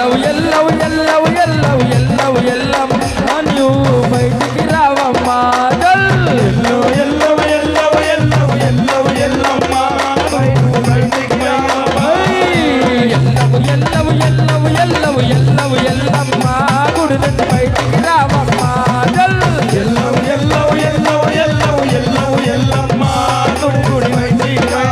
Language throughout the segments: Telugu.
ఎల్లవు ఎల్లవు ఎల్లవు ఎల్లవు ఎల్లవు ఎల్లమ్మ నువ్వు బయటికి రావమ్మా ఎల్లవు ఎల్లవు ఎల్లవు ఎల్లవు ఎల్లవు ఎల్లమ్మ బయటికి రావమ్మా ఎల్లవు ఎల్లవు ఎల్లవు ఎల్లవు ఎల్లవు ఎల్లమ్మ గుడి నుండి బయటికి రావమ్మా ఎల్లవు ఎల్లవు ఎల్లవు ఎల్లవు ఎల్లవు ఎల్లమ్మ గుడి బయటికి రా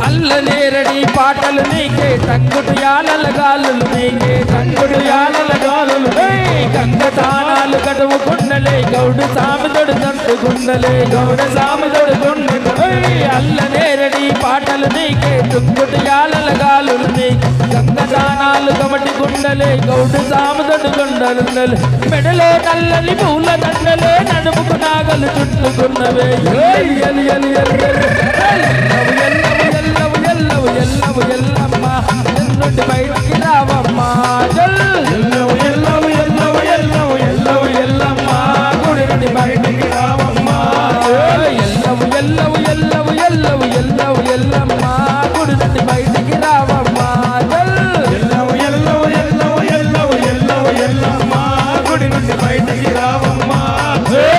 అల్లనేరడి పాటలు నీకే తంగుడు యాలల గాలులు నీకే తంగుడు యాలల గాలులు గంగ తానాలు గడువు గుండలే గౌడు సామిదొడు తంటు గుండలే గౌడ సామిదొడు గుండె అల్లనేరడి పాటలు నీకే తుంగుడు యాలల గాలులు నీకే గంగ తానాలు గమటి గుండలే గౌడు సామిదొడు గుండలుండలు మెడలో నల్లని పూల దండలే నడుముకు నాగలు చుట్టుకున్నవే ఎల్లవు ఎల్లవు ఎల్లవు ఎల్లమ్మ ఎన్నుండి బయటికి రావమ్మా